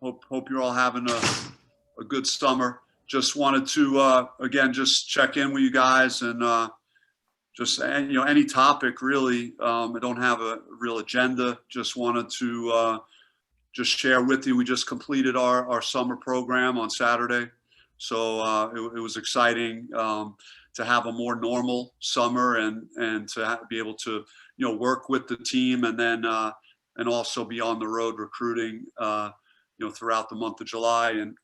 Hope you're all having a good summer. Just wanted to again just check in with you guys and just any topic really. I don't have a real agenda. Just wanted to just share with you. We just completed our summer program on Saturday, so it was exciting to have a more normal summer and to be able to work with the team and then and also be on the road recruiting throughout the month of July. And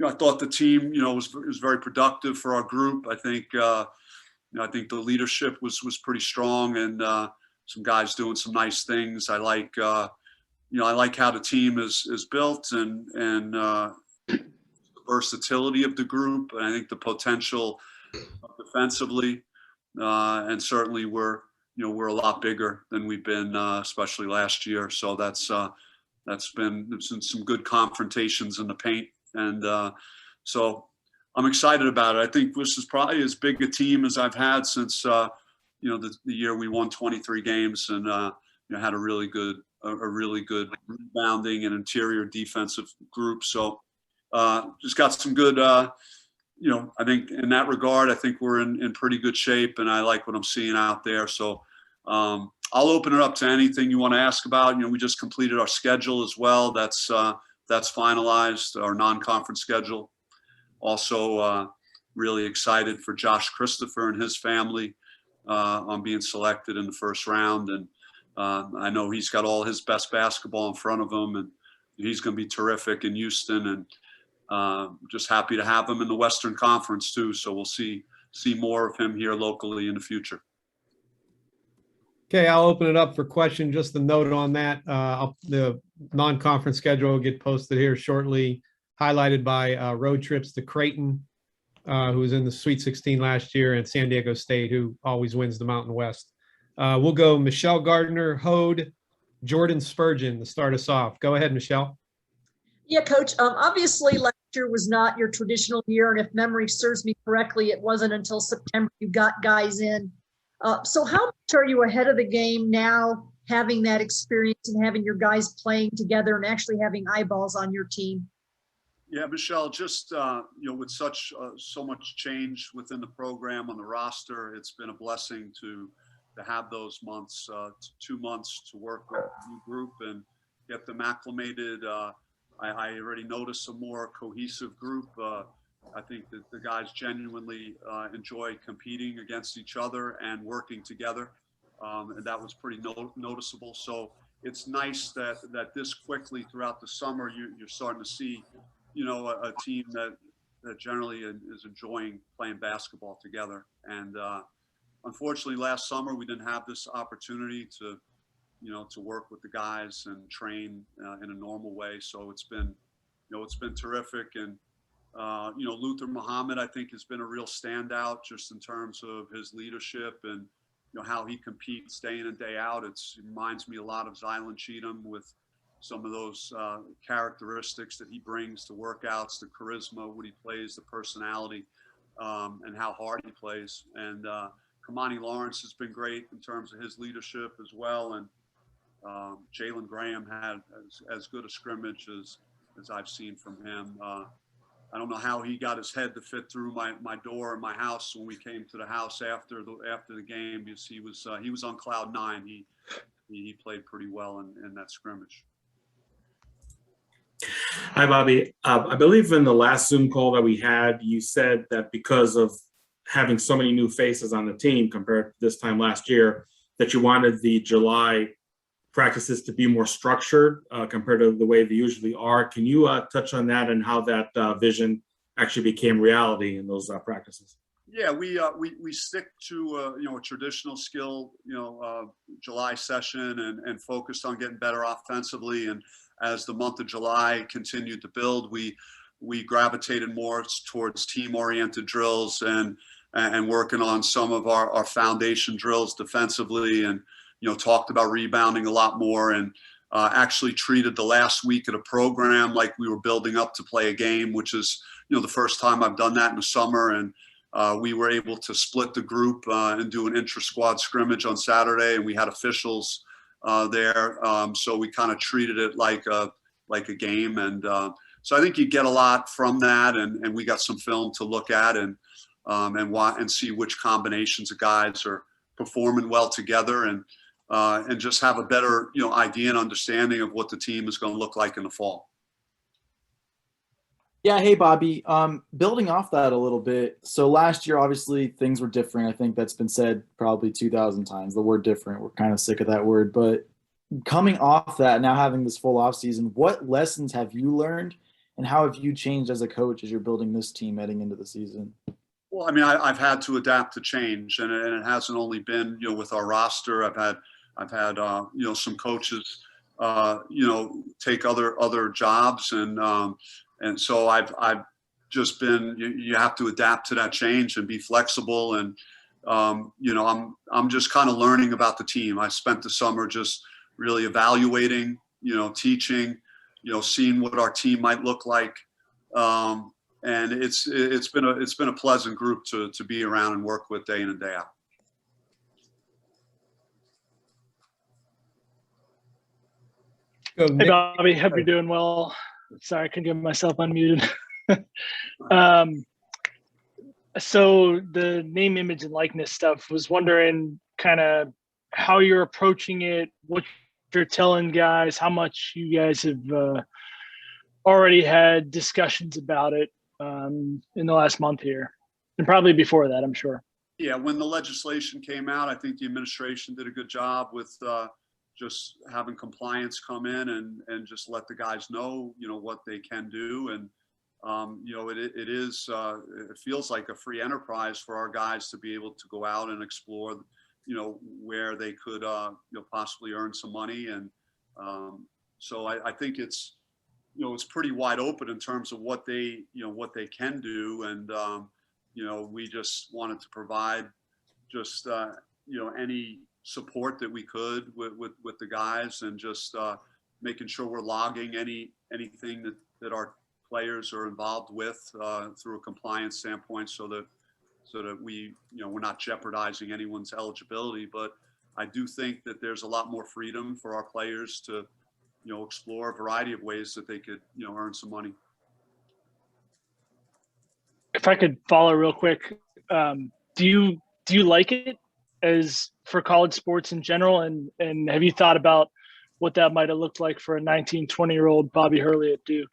I thought the team was very productive for our group. I think I think the leadership was pretty strong and some guys doing some nice things. I like I like how the team is built and the versatility of the group. And I think the potential defensively and certainly we're a lot bigger than we've been, especially last year. So that's been some good confrontations in the paint, and so I'm excited about it. I think this is probably as big a team as I've had since the year we won 23 games and had a really good rebounding and interior defensive group. So just got some good. I think in that regard, I think we're in pretty good shape, and I like what I'm seeing out there. So I'll open it up to anything you want to ask about. We just completed our schedule as well. That's finalized, our non-conference schedule. Also, really excited for Josh Christopher and his family on being selected in the first round. And I know he's got all his best basketball in front of him, and he's going to be terrific in Houston. And just happy to have him in the Western Conference too. So we'll see more of him here locally in the future. Okay, I'll open it up for question. Just a note on that. The non-conference schedule will get posted here shortly, highlighted by road trips to Creighton, who was in the Sweet 16 last year, and San Diego State, who always wins the Mountain West. We'll go Michelle Gardner, Hode, Jordan Spurgeon to start us off. Go ahead, Michelle. Yeah, Coach. Obviously, last year was not your traditional year, and if memory serves me correctly, it wasn't until September you got guys in. So how much are you ahead of the game now, having that experience and having your guys playing together and actually having eyeballs on your team? Yeah, Michelle, just with so much change within the program on the roster, it's been a blessing to have those months, 2 months to work with the new group and get them acclimated. I already noticed a more cohesive group. I think that the guys genuinely enjoy competing against each other and working together. And that was pretty noticeable. So it's nice that this quickly throughout the summer, you're starting to see, a team that generally is enjoying playing basketball together. And unfortunately, last summer, we didn't have this opportunity to work with the guys and train in a normal way. So it's been terrific. And Luther Muhammad, I think, has been a real standout just in terms of his leadership and how he competes day in and day out. It reminds me a lot of Zylan Cheatham with some of those characteristics that he brings to workouts, the charisma, what he plays, the personality, and how hard he plays. And Kamani Lawrence has been great in terms of his leadership as well. And Jalen Graham had as good a scrimmage as I've seen from him. I don't know how he got his head to fit through my door in my house when we came to the house after the game, because he was on cloud nine. He played pretty well in that scrimmage. Hi, Bobby. I believe in the last Zoom call that we had, you said that because of having so many new faces on the team compared to this time last year, that you wanted the July practices to be more structured compared to the way they usually are. Can you touch on that and how that vision actually became reality in those practices? Yeah, we stick to a traditional skill July session and focused on getting better offensively. And as the month of July continued to build, we gravitated more towards team-oriented drills and working on some of our foundation drills defensively, and talked about rebounding a lot more, and actually treated the last week of the program like we were building up to play a game, which is the first time I've done that in the summer. And we were able to split the group and do an intra-squad scrimmage on Saturday, and we had officials there. So we kind of treated it like a game. And so I think you get a lot from that, and we got some film to look at and see which combinations of guys are performing well together, and just have a better idea and understanding of what the team is going to look like in the fall. Yeah, hey Bobby. Building off that a little bit. So last year, obviously, things were different. I think that's been said probably 2,000 times. The word different. We're kind of sick of that word. But coming off that, now having this full off season, what lessons have you learned, and how have you changed as a coach as you're building this team heading into the season? Well, I mean, I've had to adapt to change, and it hasn't only been with our roster. I've had some coaches take other jobs, and so I've just been, you have to adapt to that change and be flexible. And, I'm just kind of learning about the team. I spent the summer just really evaluating, teaching, seeing what our team might look like. And it's been a pleasant group to be around and work with day in and day out. Hey, Bobby, hope you're doing well. Sorry, I couldn't get myself unmuted. So the name, image, and likeness stuff, was wondering kind of how you're approaching it, what you're telling guys, how much you guys have already had discussions about it in the last month here, and probably before that, I'm sure. Yeah, when the legislation came out, I think the administration did a good job with just having compliance come in and just let the guys know, what they can do. And, it feels like a free enterprise for our guys to be able to go out and explore, where they could, possibly earn some money. And so I think it's pretty wide open in terms of what they can do. And, we just wanted to provide just, any support that we could with the guys, and just making sure we're logging anything that our players are involved with through a compliance standpoint, so that we, we're not jeopardizing anyone's eligibility. But I do think that there's a lot more freedom for our players to, explore a variety of ways that they could, earn some money. If I could follow real quick, do you like it as for college sports in general? And have you thought about what that might have looked like for a 19, 20-year-old Bobby Hurley at Duke?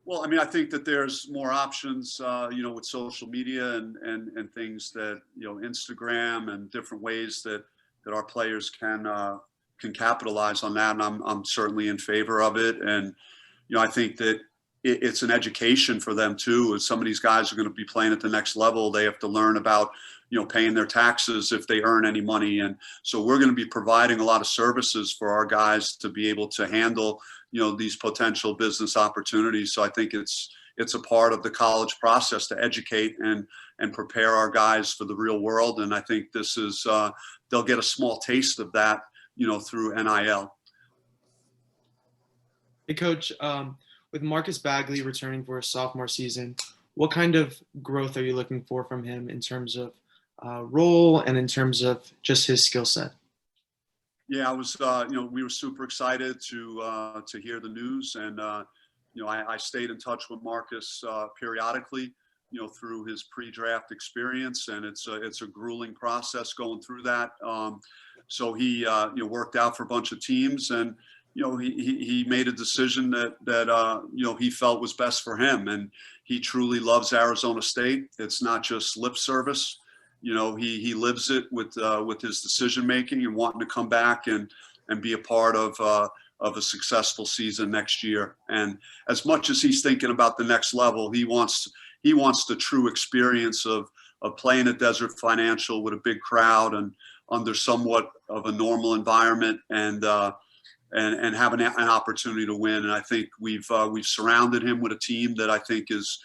Well, I mean, I think that there's more options, with social media and things that, Instagram and different ways that our players can capitalize on that. And I'm certainly in favor of it. And, I think that it's an education for them too. As some of these guys are going to be playing at the next level, they have to learn about, paying their taxes if they earn any money. And so we're going to be providing a lot of services for our guys to be able to handle, these potential business opportunities. So I think it's a part of the college process to educate and prepare our guys for the real world. And I think this is, they'll get a small taste of that, through NIL. Hey, Coach, with Marcus Bagley returning for his sophomore season, what kind of growth are you looking for from him in terms of role and in terms of just his skill set? Yeah, I was, we were super excited to hear the news. And, I stayed in touch with Marcus periodically, through his pre-draft experience. And it's a grueling process going through that. So he, worked out for a bunch of teams, and, he made a decision that he felt was best for him. And he truly loves Arizona State. It's not just lip service. He lives it with his decision making and wanting to come back and be a part of a successful season next year. And as much as he's thinking about the next level, he wants the true experience of playing at Desert Financial with a big crowd and under somewhat of a normal environment, and having an opportunity to win. And I think we've surrounded him with a team that I think is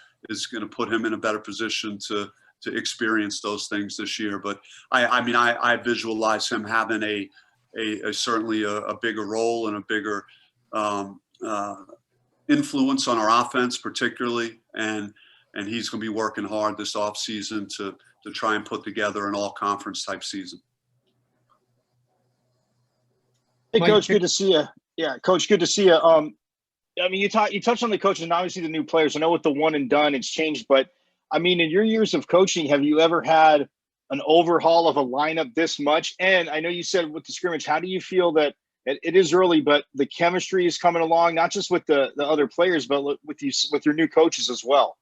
going to put him in a better position to experience those things this year. But I visualize him having a certainly a bigger role and a bigger influence on our offense, particularly. And he's going to be working hard this offseason to try and put together an all-conference type season. Hey, Coach, good to see you. Yeah, Coach, good to see you. I mean, you touched on the coaches and obviously the new players. I know with the one and done, it's changed, but I mean, in your years of coaching, have you ever had an overhaul of a lineup this much? And I know you said with the scrimmage, how do you feel that it is early, but the chemistry is coming along, not just with the other players, but with your new coaches as well?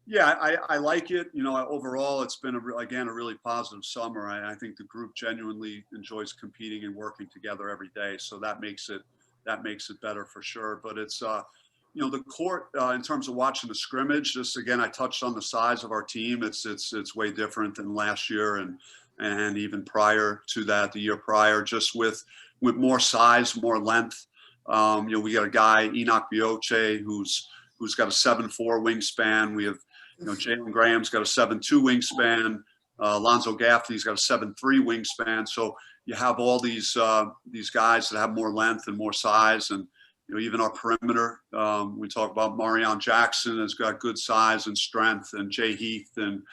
Yeah, I like it. You know, overall, it's been again a really positive summer. I think the group genuinely enjoys competing and working together every day, so that makes it better for sure. But it's you know, the court in terms of watching the scrimmage. Just again, I touched on the size of our team. It's way different than last year and even prior to that, the year prior, just with more size, more length. You know, we got a guy, Enoch Bioche, who's got a 7'4" wingspan. We have, you know, Jalen Graham's got a 7'2" wingspan. Alonzo Gaffney's got a 7'3" wingspan. So you have all these guys that have more length and more size, and you know, even our perimeter. We talk about Marion Jackson has got good size and strength, and Jay Heath and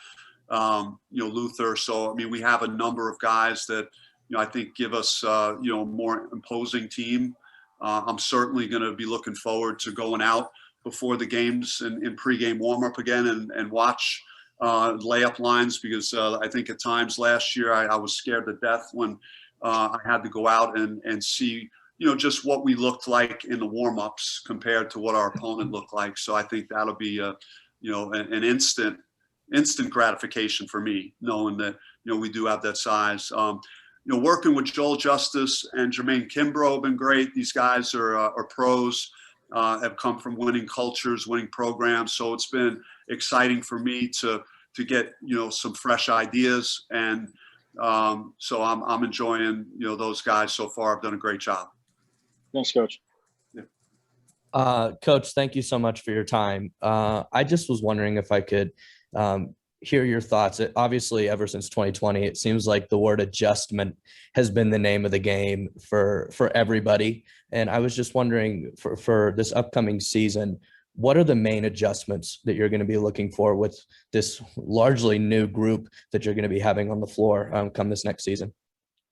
you know, Luther. So I mean, we have a number of guys that, you know, I think give us you know, a more imposing team. I'm certainly going to be looking forward to going out before the games and in pregame warm-up again and watch layup lines, because I think at times last year I was scared to death when I had to go out and see, you know, just what we looked like in the warm-ups compared to what our opponent looked like. So I think that'll be you know, an instant gratification for me, knowing that, you know, we do have that size. You know, working with Joel Justice and Jermaine Kimbrough have been great. These guys are pros. Have come from winning cultures, winning programs. So it's been exciting for me to get, you know, some fresh ideas. And so I'm enjoying, you know, those guys so far have done a great job. Thanks, Coach. Yeah. Coach, thank you so much for your time. I just was wondering if I could hear your thoughts. Obviously, ever since 2020, it seems like the word adjustment has been the name of the game for everybody. And I was just wondering for this upcoming season, what are the main adjustments that you're going to be looking for with this largely new group that you're going to be having on the floor come this next season?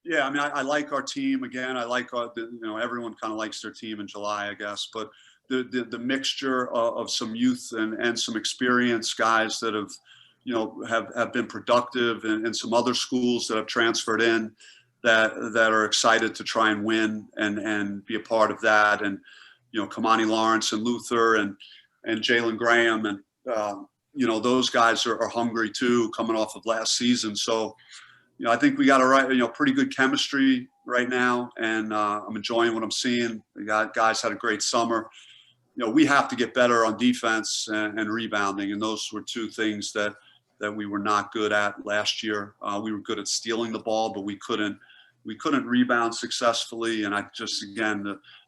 Yeah, I mean, I like our team. Again, I like you know, everyone kind of likes their team in July, I guess. But the mixture of some youth and some experienced guys that have, you know, have been productive, and some other schools that have transferred in that are excited to try and win and be a part of that. And, you know, Kamani Lawrence and Luther and Jalen Graham and, you know, those guys are hungry too, coming off of last season. So, you know, I think we got you know, pretty good chemistry right now, and I'm enjoying what I'm seeing. The guys had a great summer. You know, we have to get better on defense and rebounding, and those were two things that we were not good at last year. We were good at stealing the ball, but we couldn't rebound successfully. And I just, again,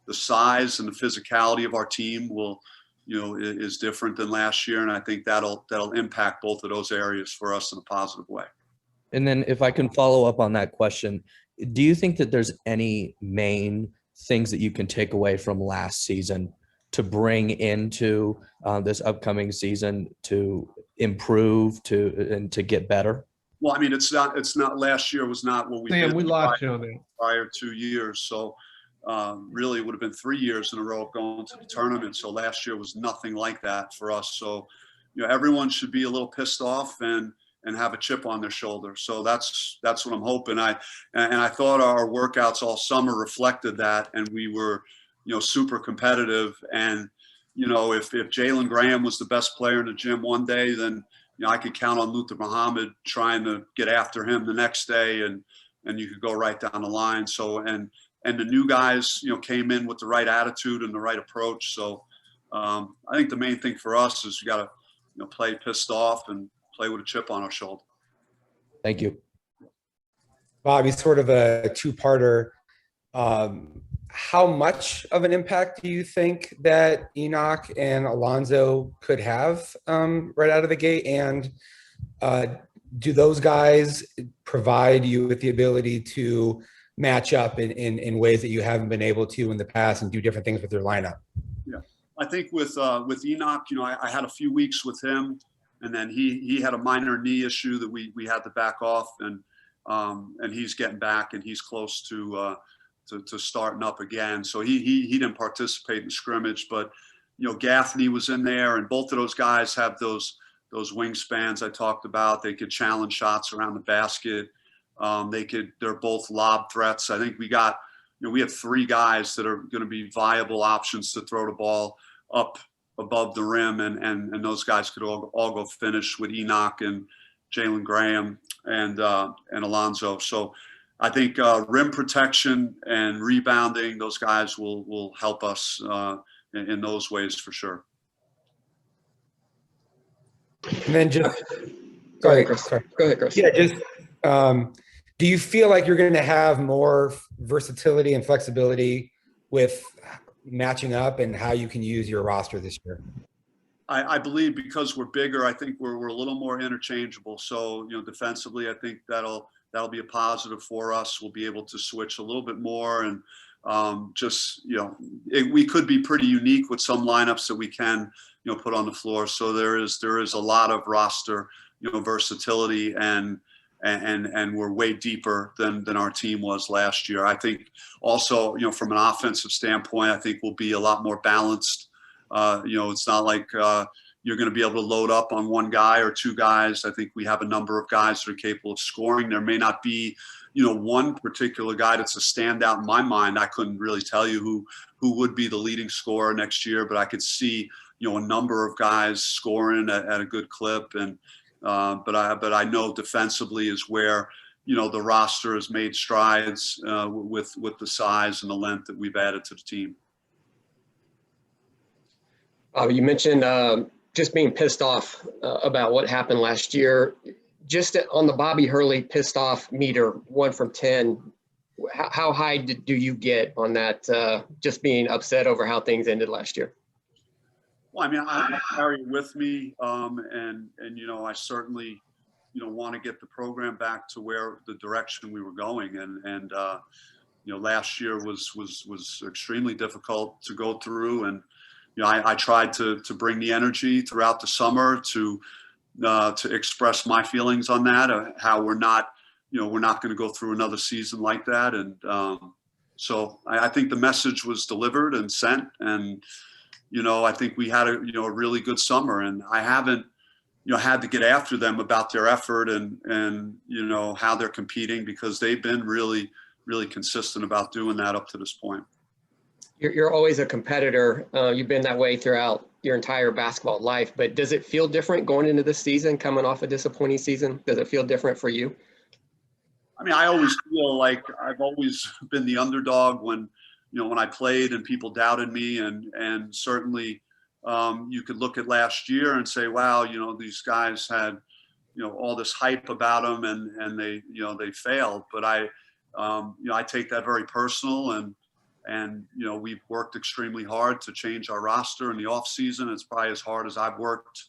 the size and the physicality of our team will, you know, is different than last year, and I think that'll impact both of those areas for us in a positive way. And then if I can follow up on that question, do you think that there's any main things that you can take away from last season to bring into this upcoming season to improve and to get better? Well, I mean, it's not last year was not what we Sam, did we lost you on that. prior 2 years. So really it would have been 3 years in a row of going to the tournament. So last year was nothing like that for us. So, you know, everyone should be a little pissed off and have a chip on their shoulder. So that's what I'm hoping. I thought our workouts all summer reflected that, and we were, you know, super competitive. And, you know, if Jalen Graham was the best player in the gym one day, then, you know, I could count on Luther Muhammad trying to get after him the next day, and you could go right down the line. So, and the new guys, you know, came in with the right attitude and the right approach. So I think the main thing for us is we got to, you know, play pissed off and play with a chip on our shoulder. Thank you. Bobby, sort of a two-parter. How much of an impact do you think that Enoch and Alonzo could have right out of the gate? And do those guys provide you with the ability to match up in ways that you haven't been able to in the past and do different things with their lineup? Yeah, I think with Enoch, you know, I had a few weeks with him, and then he had a minor knee issue that we had to back off, and he's getting back, and he's close to to starting up again. So he didn't participate in scrimmage, but Gaffney was in there, and both of those guys have those wingspans I talked about. They could challenge shots around the basket. They're both lob threats. I think we have 3 guys that are going to be viable options to throw the ball up above the rim, and those guys could all go finish with Enoch and Jalen Graham and Alonzo. So I think rim protection and rebounding, those guys will help us in those ways for sure. And then just go ahead, Chris. Go ahead, Chris. Yeah, just do you feel like you're going to have more versatility and flexibility with matching up and how you can use your roster this year? I believe because we're bigger, I think we're a little more interchangeable. So defensively, I think that'll be a positive for us. We'll be able to switch a little bit more, and we could be pretty unique with some lineups that we can put on the floor. So there is a lot of roster versatility, and we're way deeper than our team was last year. I think also from an offensive standpoint, I think we'll be a lot more balanced. It's not like you're going to be able to load up on one guy or 2 guys. I think we have a number of guys that are capable of scoring. There may not be one particular guy that's a standout in my mind. I couldn't really tell you who would be the leading scorer next year, but I could see a number of guys scoring at a good clip. And but I know defensively is where the roster has made strides with the size and the length that we've added to the team. You mentioned just being pissed off about what happened last year. Just on the Bobby Hurley pissed off meter, 1 from 10, how high do you get on that? Just being upset over how things ended last year. Well, I mean, I carry it with me, and I certainly want to get the program back to where the direction we were going, and last year was extremely difficult to go through, and I tried to bring the energy throughout the summer to express my feelings on that, how we're not going to go through another season like that. And so I think the message was delivered and sent, and I think we had a really good summer, and I haven't had to get after them about their effort and how they're competing, because they've been really consistent about doing that up to this point. You're always a competitor. You've been that way throughout your entire basketball life, but does it feel different going into this season, coming off a disappointing season? Does it feel different for you? I mean, I always feel like I've always been the underdog when I played and people doubted me, and certainly you could look at last year and say, wow, these guys had all this hype about them, and they failed. But I take that very personal, and we've worked extremely hard to change our roster in the off season. It's probably as hard as I've worked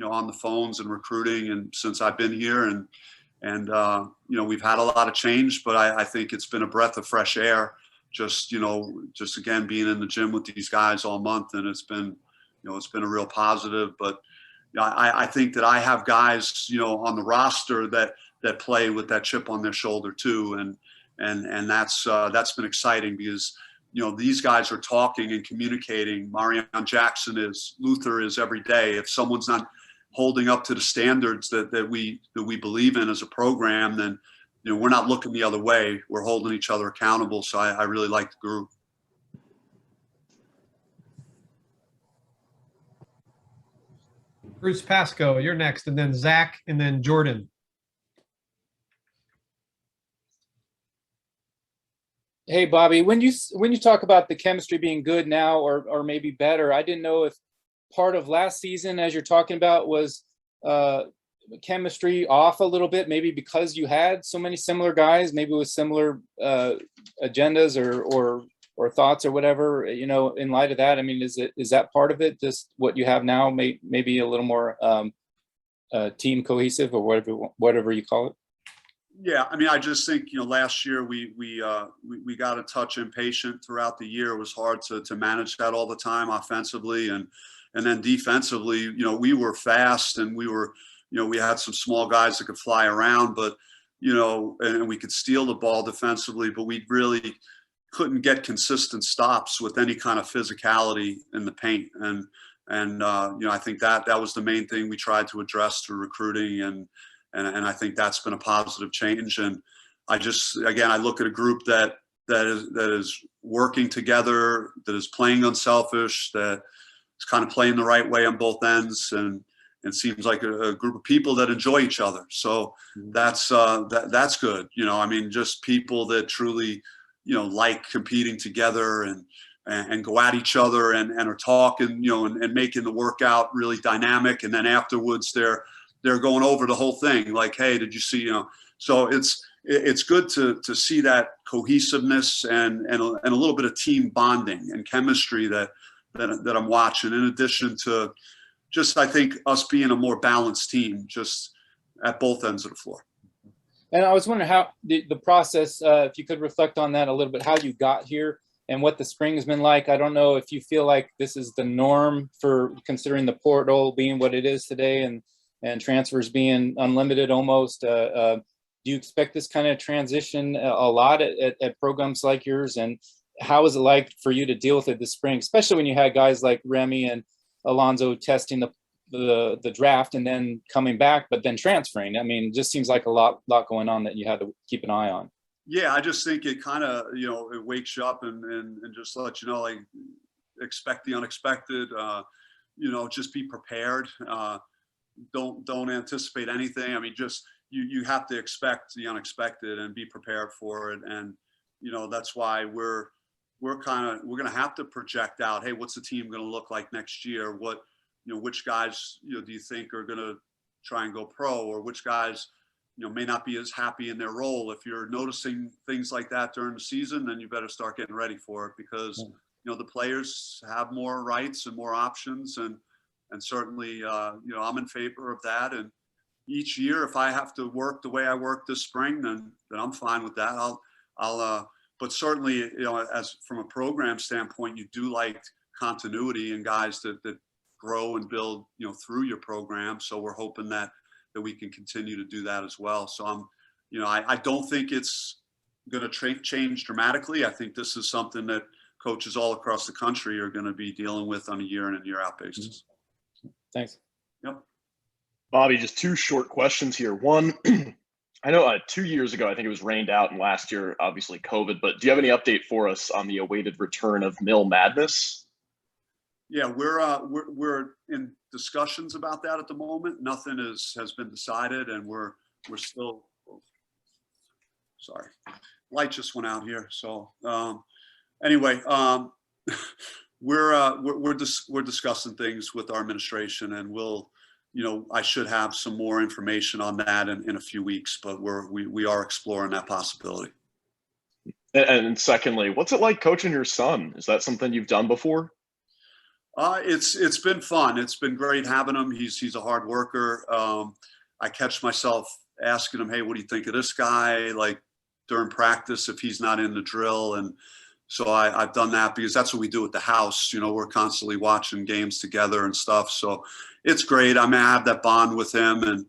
on the phones and recruiting and since I've been here, and we've had a lot of change, but I think it's been a breath of fresh air, just again being in the gym with these guys all month, and it's been a real positive. But I think that I have guys on the roster that play with that chip on their shoulder too, and that's been exciting, because these guys are talking and communicating. Marion Jackson is, Luther is every day. If someone's not holding up to the standards that we believe in as a program, then we're not looking the other way. We're holding each other accountable. So I really like the group. Bruce Pascoe, you're next, and then Zach, and then Jordan. Hey, Bobby, when you talk about the chemistry being good now, or maybe better, I didn't know if part of last season, as you're talking about, was chemistry off a little bit, maybe because you had so many similar guys, maybe with similar agendas or thoughts or whatever, in light of that. I mean, is that part of it? Just what you have now, maybe a little more team cohesive, or whatever you call it? Yeah, I mean, I just think last year we got a touch impatient throughout the year. It was hard to manage that all the time offensively, and then defensively. We were fast, and we had some small guys that could fly around, but and we could steal the ball defensively. But we really couldn't get consistent stops with any kind of physicality in the paint. And I think that was the main thing we tried to address through recruiting, and I think that's been a positive change. And I look at a group that is working together, that is playing unselfish, that is kind of playing the right way on both ends, and it seems like a group of people that enjoy each other. So that's good. Just people that truly, like competing together and go at each other and are talking, and making the workout really dynamic. And then afterwards they're going over the whole thing. Like, hey, did you see, so it's good to see that cohesiveness and a little bit of team bonding and chemistry that I'm watching, in addition to just, I think, us being a more balanced team just at both ends of the floor. And I was wondering how the process, if you could reflect on that a little bit, how you got here and what the spring has been like. I don't know if you feel like this is the norm, for considering the portal being what it is today and transfers being unlimited almost. Do you expect this kind of transition a lot at programs like yours? And how is it like for you to deal with it this spring, especially when you had guys like Remy and Alonzo testing the draft and then coming back, but then transferring? I mean, it just seems like a lot going on that you had to keep an eye on. Yeah, I just think it kind of, it wakes you up and just lets you know, like, expect the unexpected, just be prepared. Don't anticipate anything. I mean, just, you have to expect the unexpected and be prepared for it. And, that's why we're going to have to project out, hey, what's the team going to look like next year? What, which guys, do you think are going to try and go pro, or which guys, may not be as happy in their role? If you're noticing things like that during the season, then you better start getting ready for it, because, the players have more rights and more options. And certainly, I'm in favor of that. And each year, if I have to work the way I worked this spring, then I'm fine with that. But certainly, as from a program standpoint, you do like continuity and guys that grow and build, through your program. So we're hoping that we can continue to do that as well. So I don't think it's going to change dramatically. I think this is something that coaches all across the country are going to be dealing with on a year in and year out basis. Thanks. Yep. Bobby, just two short questions here. One, I know 2 years ago, I think it was rained out, and last year, obviously COVID, but do you have any update for us on the awaited return of Mill Madness? Yeah, we're in discussions about that at the moment. Nothing has been decided, and we're still, sorry, light just went out here. So anyway, we're discussing things with our administration, and we'll, I should have some more information on that in a few weeks, but we are exploring that possibility. And secondly, what's it like coaching your son? Is that something you've done before? It's been fun. It's been great having him. He's a hard worker. I catch myself asking him, hey, what do you think of this guy? Like during practice, if he's not in the drill. And so I've done that because that's what we do at the house. We're constantly watching games together and stuff. So it's great. I have that bond with him, and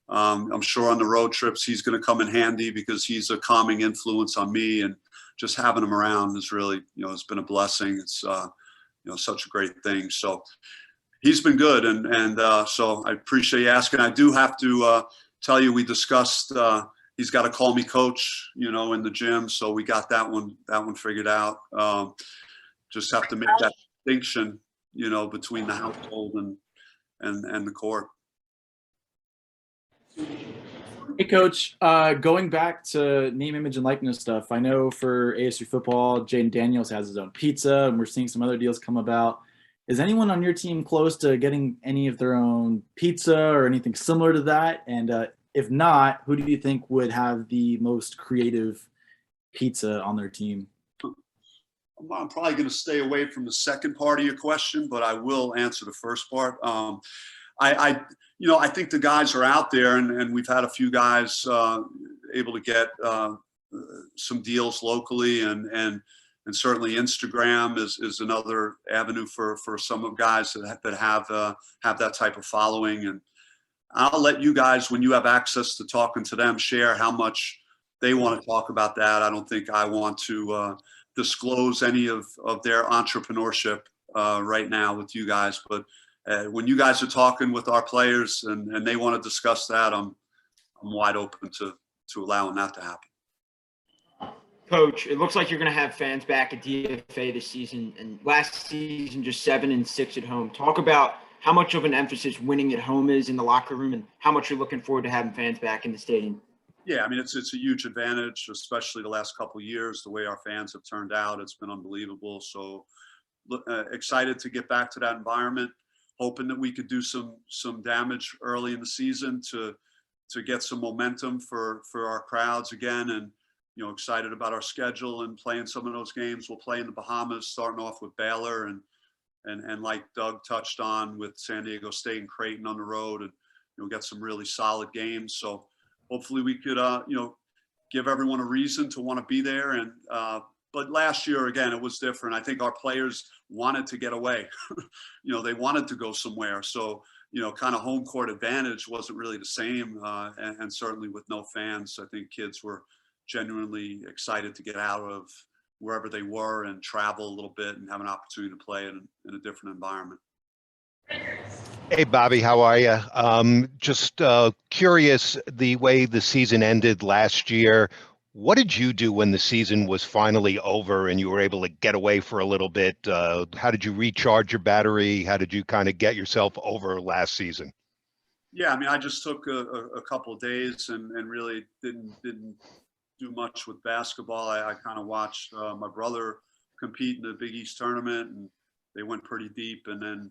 I'm sure on the road trips, he's going to come in handy because he's a calming influence on me, and just having him around is really, it's been a blessing. It's, such a great thing. So he's been good. And so I appreciate you asking. I do have to tell you, we discussed, he's got to call me coach, in the gym. So we got that one figured out. Just have to make that distinction, between the household and the court. Hey, Coach, going back to name, image, and likeness stuff, I know for ASU football, Jaden Daniels has his own pizza, and we're seeing some other deals come about. Is anyone on your team close to getting any of their own pizza or anything similar to that? And if not, who do you think would have the most creative pizza on their team? I'm probably going to stay away from the second part of your question, but I will answer the first part. I think the guys are out there, and we've had a few guys able to get some deals locally, and certainly Instagram is another avenue for some of guys that have that type of following. And I'll let you guys, when you have access to talking to them, share how much they want to talk about that. I don't think I want to disclose any of their entrepreneurship right now with you guys. But when you guys are talking with our players and they want to discuss that, I'm wide open to allowing that to happen. Coach, it looks like you're going to have fans back at DFA this season, and last season just 7-6 at home. Talk about how much of an emphasis winning at home is in the locker room, and how much you're looking forward to having fans back in the stadium. Yeah, I mean, it's a huge advantage, especially the last couple of years. The way our fans have turned out, it's been unbelievable. So excited to get back to that environment. Hoping that we could do some damage early in the season to get some momentum for our crowds again, and excited about our schedule and playing some of those games. We'll play in the Bahamas, starting off with Baylor, and like Doug touched on, with San Diego State and Creighton on the road, and get some really solid games. So hopefully we could give everyone a reason to want to be there. And but last year, again, it was different. I think our players wanted to get away. They wanted to go somewhere. So kind of home court advantage wasn't really the same. And certainly with no fans, I think kids were genuinely excited to get out of wherever they were and travel a little bit and have an opportunity to play in a different environment. Hey, Bobby, how are you? Just curious, the way the season ended last year, what did you do when the season was finally over and you were able to get away for a little bit? How did you recharge your battery? How did you kind of get yourself over last season? Yeah, I mean, I just took a couple of days and really didn't do much with basketball. I kind of watched my brother compete in the Big East tournament, and they went pretty deep, and then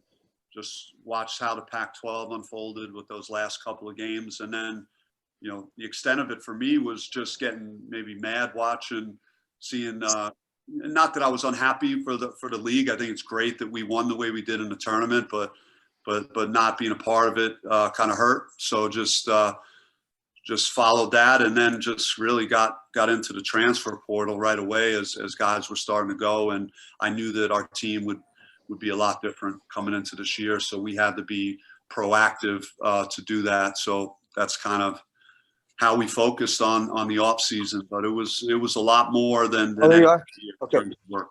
just watched how the Pac-12 unfolded with those last couple of games. And then, the extent of it for me was just getting maybe mad watching, seeing, not that I was unhappy for the league. I think it's great that we won the way we did in the tournament, but not being a part of it kind of hurt. So just followed that, and then just really got into the transfer portal right away as guys were starting to go. And I knew that our team would be a lot different coming into this year. So we had to be proactive to do that. So that's kind of how we focused on the off season, but it was a lot more than there you are. Okay. Work.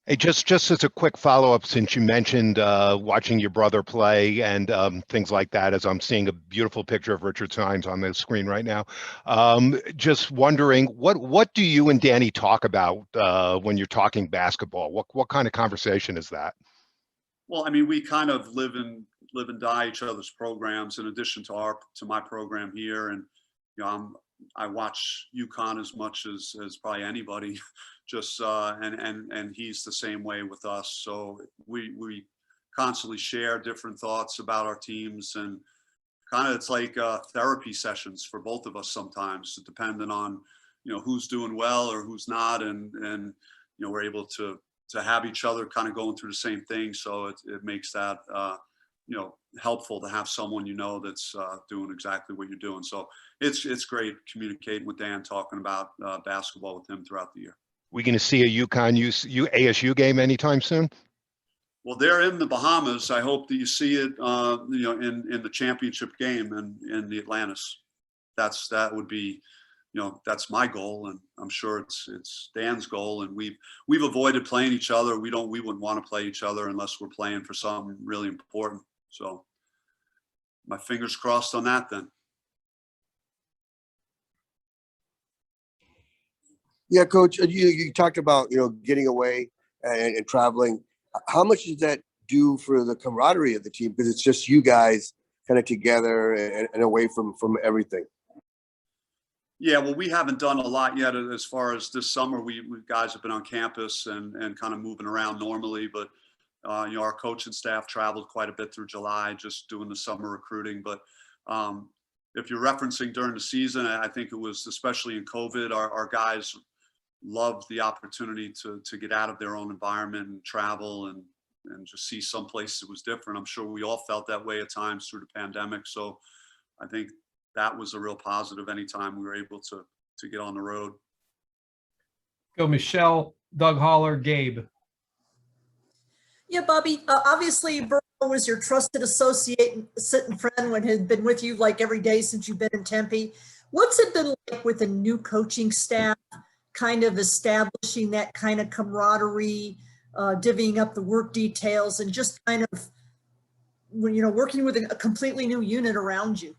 Hey, just as a quick follow-up, since you mentioned watching your brother play and things like that, as I'm seeing a beautiful picture of Richard Sines on the screen right now. Just wondering, what do you and Danny talk about when you're talking basketball? What kind of conversation is that? Well, I mean, we kind of live and die each other's programs in addition to my program here, and I watch UConn as much as probably anybody. Just and he's the same way with us. So we constantly share different thoughts about our teams, and kind of it's like therapy sessions for both of us sometimes, depending on who's doing well or who's not, and we're able to have each other kind of going through the same thing. So it makes that helpful to have someone that's doing exactly what you're doing. So it's great communicating with Dan, talking about basketball with him throughout the year. We going to see a UConn ASU game anytime soon? Well, they're in the Bahamas. I hope that you see it, in the championship game in the Atlantis. That would be, that's my goal, and I'm sure it's Dan's goal. And we've avoided playing each other. We wouldn't want to play each other unless we're playing for something really important. So, my fingers crossed on that then. Yeah, Coach, you talked about, getting away and traveling. How much does that do for the camaraderie of the team? Because it's just you guys kind of together and away from everything. Yeah, well, we haven't done a lot yet as far as this summer. We guys have been on campus and kind of moving around normally, but our coaching staff traveled quite a bit through July, just doing the summer recruiting. But if you're referencing during the season, I think it was especially in COVID, our guys loved the opportunity to get out of their own environment and travel and just see some place that was different. I'm sure we all felt that way at times through the pandemic. So I think that was a real positive anytime we were able to get on the road. Go Michelle, Doug Holler, Gabe. Yeah, Bobby, obviously Burrow was your trusted associate and sitting friend when had been with you like every day since you've been in Tempe. What's it been like with a new coaching staff? kind of establishing that kind of camaraderie, divvying up the work details, and just kind of, working with a completely new unit around you?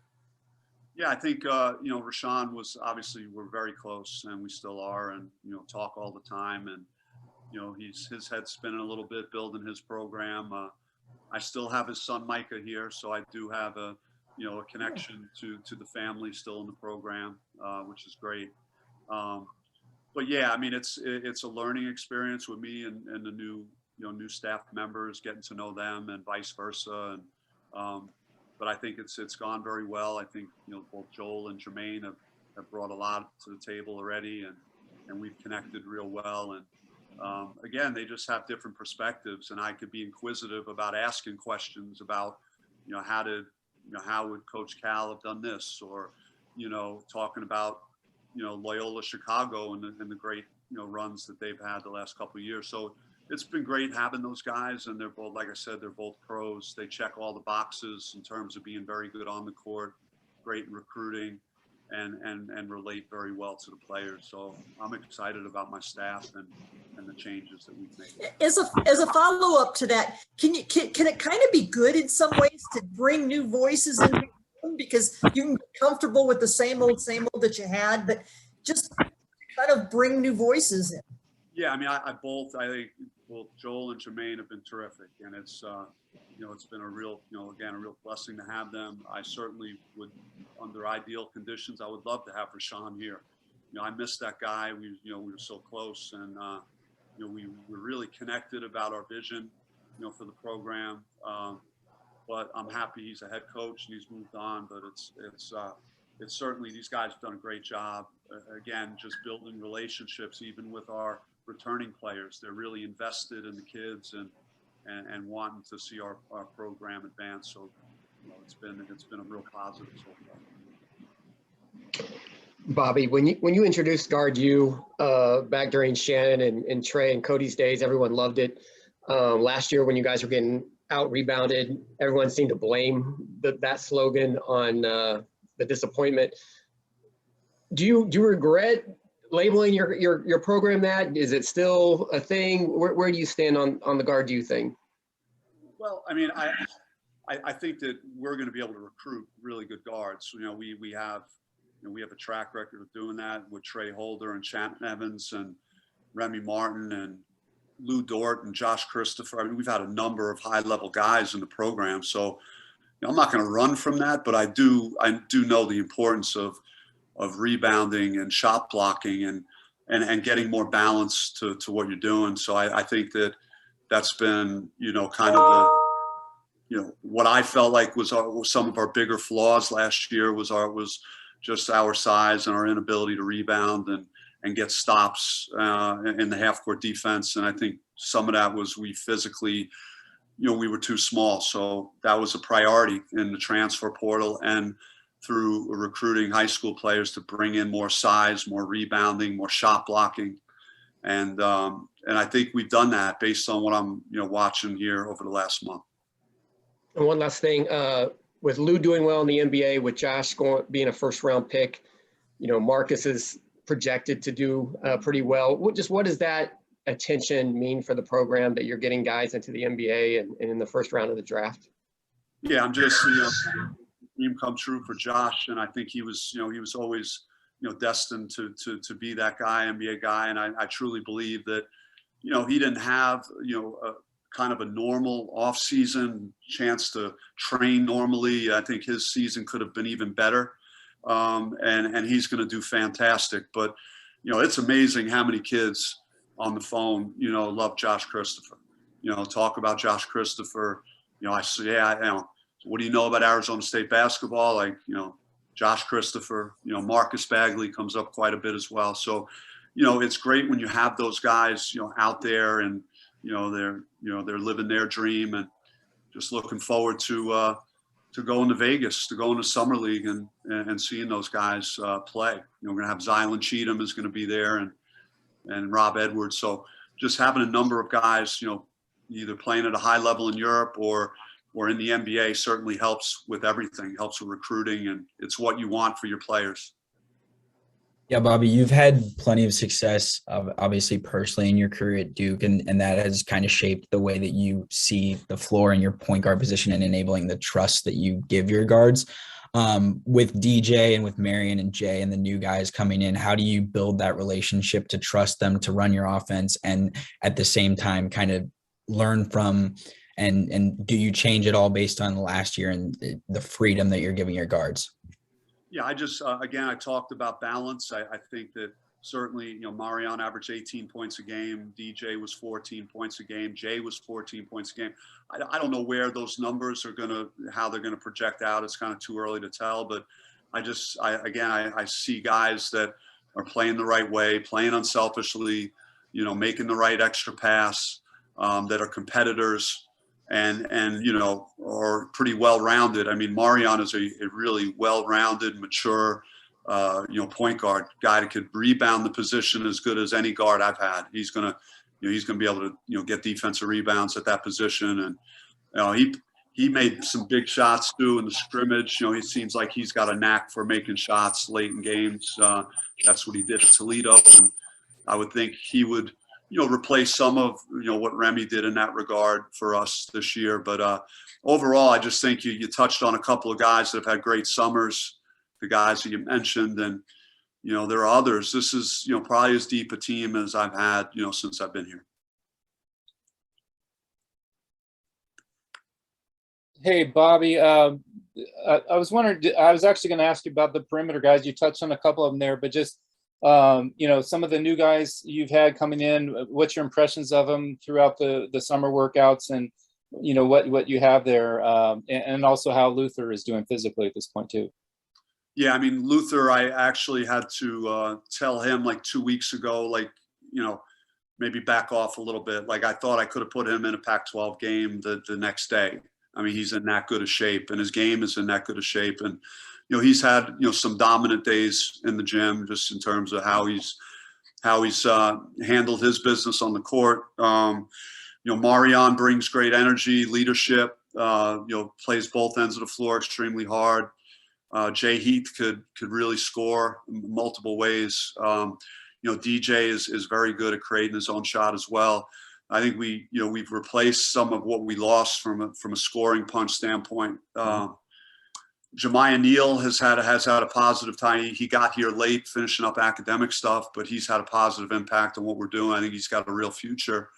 Yeah, I think, Rashawn was obviously, we're very close and we still are, and, talk all the time. And, his head's spinning a little bit building his program. I still have his son Micah here, so I do have a connection to the family still in the program, which is great. But yeah, I mean, it's a learning experience with me and the new staff members, getting to know them and vice versa. And but I think it's gone very well. I think both Joel and Jermaine have brought a lot to the table already, and we've connected real well. And again, they just have different perspectives, and I could be inquisitive about asking questions about how would Coach Cal have done this, or talking about Loyola Chicago and the great runs that they've had the last couple of years. So it's been great having those guys, and they're both, like I said, they're both pros. They check all the boxes in terms of being very good on the court, great in recruiting, and relate very well to the players. So I'm excited about my staff and the changes that we've made. As a follow up to that, can it kind of be good in some ways to bring new voices in, because you can be comfortable with the same old that you had, but just kind of bring new voices in? Yeah, I mean, I think both Joel and Jermaine have been terrific, and it's been a real a real blessing to have them. I certainly would, under ideal conditions, I would love to have Rashawn here. I miss that guy. We were so close, and we were really connected about our vision, for the program. But I'm happy he's a head coach and he's moved on. But it's certainly, these guys have done a great job. Again, just building relationships, even with our returning players. They're really invested in the kids and wanting to see our program advance. So it's been a real positive so far. Bobby, when you introduced Guard U back during Shannon and Trey and Cody's days, everyone loved it. Last year when you guys were getting out rebounded, everyone seemed to blame that slogan on the disappointment. Do you regret labeling your program that? Is it still a thing? Where do you stand on the Guard U thing? Well, I mean, I think that we're going to be able to recruit really good guards. We have a track record of doing that with Trey Holder and Shannon Evans and Remy Martin and Lou Dort and Josh Christopher. I mean, we've had a number of high-level guys in the program. So I'm not going to run from that, but I do know the importance of rebounding and shot blocking and getting more balance to what you're doing. So I think that's been, kind of what I felt like was some of our bigger flaws last year was just our size and our inability to rebound and get stops in the half court defense. And I think some of that was we physically, we were too small. So that was a priority in the transfer portal and through recruiting high school players to bring in more size, more rebounding, more shot blocking. And I think we've done that based on what I'm, watching here over the last month. And one last thing, with Lou doing well in the NBA, with Josh being a first-round pick, Marcus is projected to do pretty well. What does that attention mean for the program that you're getting guys into the NBA and in the first round of the draft? Yeah, I'm just, dream come true for Josh, and I think he was always, destined to be that guy, NBA guy, and I truly believe that, he didn't have, a kind of a normal off-season chance to train normally. I think his season could have been even better, and he's going to do fantastic. But it's amazing how many kids on the phone love Josh Christopher. Talk about Josh Christopher. I say, what do you know about Arizona State basketball? Like, Josh Christopher. Marcus Bagley comes up quite a bit as well. So it's great when you have those guys out there and they're living their dream, and just looking forward to going to Vegas, to going to Summer League and seeing those guys play. We're going to have Zylan Cheatham is going to be there and Rob Edwards. So just having a number of guys, either playing at a high level in Europe or in the NBA certainly helps with everything, helps with recruiting, and it's what you want for your players. Yeah, Bobby, you've had plenty of success, obviously personally in your career at Duke, and that has kind of shaped the way that you see the floor in your point guard position and enabling the trust that you give your guards. With DJ and with Marion and Jay and the new guys coming in, how do you build that relationship to trust them to run your offense and at the same time kind of learn from and do you change it all based on last year and the freedom that you're giving your guards? Yeah, I just, again, I talked about balance. I think that certainly, Marion averaged 18 points a game. DJ was 14 points a game. Jay was 14 points a game. I don't know where those numbers are how they're going to project out. It's kind of too early to tell, but I see guys that are playing the right way, playing unselfishly, making the right extra pass, that are competitors and are pretty well-rounded. I mean, Marion is a really well-rounded, mature, point guard guy that could rebound the position as good as any guard I've had. He's gonna be able to, get defensive rebounds at that position. And, he made some big shots too in the scrimmage. He seems like he's got a knack for making shots late in games. That's what he did at Toledo. And I would think he would, replace some of, what Remy did in that regard for us this year. But overall, I just think you touched on a couple of guys that have had great summers, the guys that you mentioned, and, there are others. This is, probably as deep a team as I've had, since I've been here. Hey, Bobby, I was wondering, I was actually going to ask you about the perimeter guys. You touched on a couple of them there, but just, some of the new guys you've had coming in, what's your impressions of them throughout the summer workouts and, what you have there, and also how Luther is doing physically at this point too. Yeah, I mean, Luther, I actually had to tell him like 2 weeks ago, like, maybe back off a little bit. Like I thought I could have put him in a Pac-12 game the next day. I mean, he's in that good a shape and his game is in that good a shape. And, he's had, some dominant days in the gym just in terms of how he's handled his business on the court. Marion brings great energy, leadership, plays both ends of the floor extremely hard. Jay Heath could really score in multiple ways. DJ is very good at creating his own shot as well. I think we've replaced some of what we lost from a scoring punch standpoint. Jemiah Neal has had a positive time. He got here late, finishing up academic stuff, but he's had a positive impact on what we're doing. I think he's got a real future.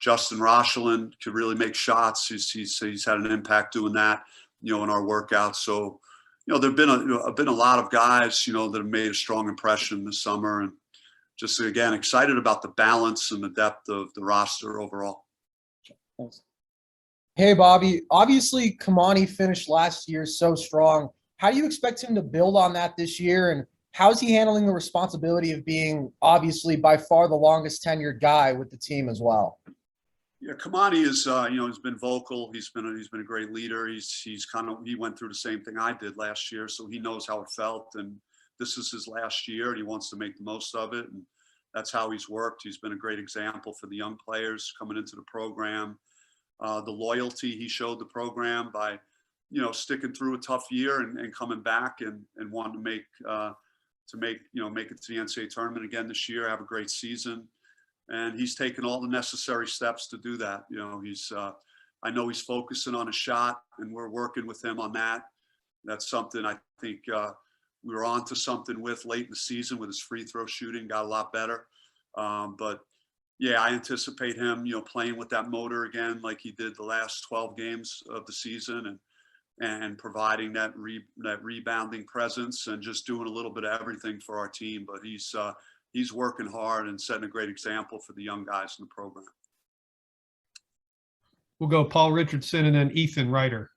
Justin Rochelin could really make shots. He's had an impact doing that, in our workouts. So, there've been a lot of guys, that have made a strong impression this summer, and just again excited about the balance and the depth of the roster overall. Thanks. Hey, Bobby, obviously Kamani finished last year so strong. How do you expect him to build on that this year? And how's he handling the responsibility of being obviously by far the longest tenured guy with the team as well? Yeah, Kamani is, he's been vocal. He's been a great leader. He went through the same thing I did last year. So he knows how it felt, and this is his last year and he wants to make the most of it. And that's how he's worked. He's been a great example for the young players coming into the program. The loyalty he showed the program by, sticking through a tough year and coming back and wanting to make it to the NCAA tournament again this year, have a great season. And he's taken all the necessary steps to do that. I know he's focusing on a shot and we're working with him on that. That's something I think we were on to something with late in the season with his free throw shooting, got a lot better. But yeah, I anticipate him, playing with that motor again, like he did the last 12 games of the season, and providing that rebounding presence and just doing a little bit of everything for our team. But he's working hard and setting a great example for the young guys in the program. We'll go Paul Richardson and then Ethan Ryder.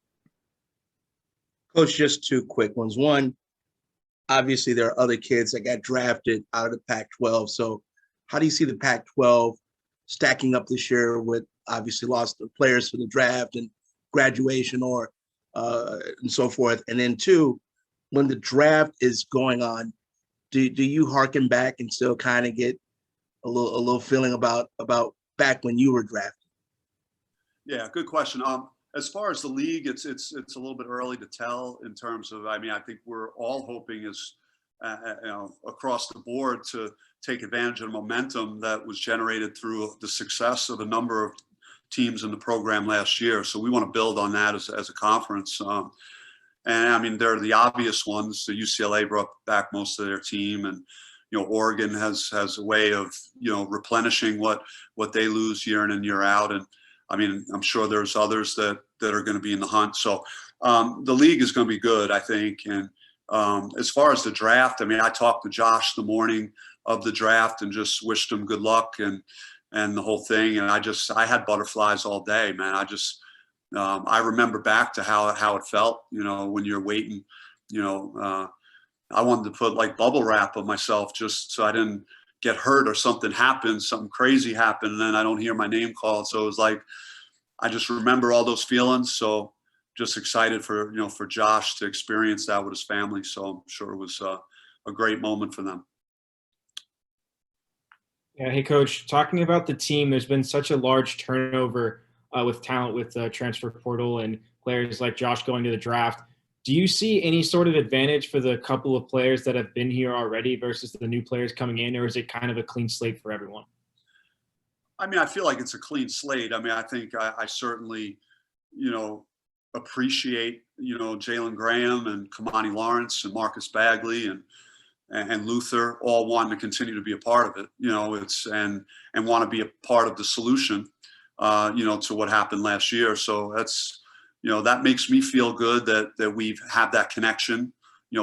Coach, just two quick ones. One, obviously there are other kids that got drafted out of the Pac-12. So how do you see the Pac-12 stacking up this year with obviously lost the players for the draft and graduation and so forth? And then two, when the draft is going on, do you harken back and still kind of get a little feeling about back when you were drafted? Yeah, good question. As far as the league, it's a little bit early to tell in terms of, I think we're all hoping across the board to take advantage of the momentum that was generated through the success of a number of teams in the program last year. So we want to build on that as a conference. And I mean, they're the obvious ones. The UCLA brought back most of their team, and Oregon has a way of replenishing what they lose year in and year out. And I mean, I'm sure there's others that are going to be in the hunt. So the league is going to be good, I think. And as far as the draft, I mean, I talked to Josh the morning of the draft and just wished him good luck and the whole thing. And I had butterflies all day, man. I remember back to how it felt, when you're waiting, I wanted to put like bubble wrap on myself just so I didn't get hurt or something crazy happened, and then I don't hear my name called. So it was like, I just remember all those feelings. So just excited for Josh to experience that with his family. So I'm sure it was a great moment for them. Yeah. Hey, Coach, talking about the team, there's been such a large turnover with talent with the transfer portal and players like Josh going to the draft. Do you see any sort of advantage for the couple of players that have been here already versus the new players coming in, or is it kind of a clean slate for everyone? I mean, I feel like it's a clean slate. I mean, I think I certainly, appreciate, Jalen Graham and Kamani Lawrence and Marcus Bagley and Luther all wanting to continue to be a part of it, and want to be a part of the solution, to what happened last year. So that's, that makes me feel good that we've had that connection,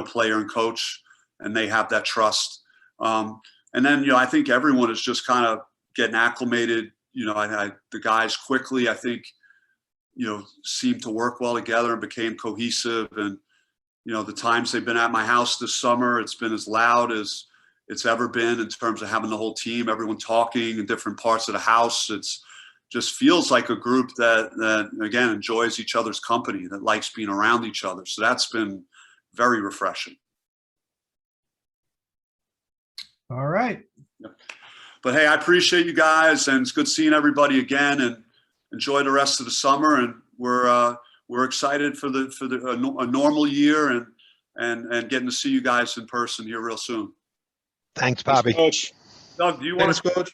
player and coach, and they have that trust. And then, I think everyone is just kind of getting acclimated. The guys quickly, I think, seemed to work well together and became cohesive. And, the times they've been at my house this summer, it's been as loud as it's ever been in terms of having the whole team, everyone talking in different parts of the house. It's just feels like a group that again enjoys each other's company, that likes being around each other. So that's been very refreshing. All right. But hey, I appreciate you guys, and it's good seeing everybody again. And enjoy the rest of the summer. And we're excited for a normal year and getting to see you guys in person here real soon. Thanks, Bobby. Thanks, Coach. Doug, do you want to? Coach.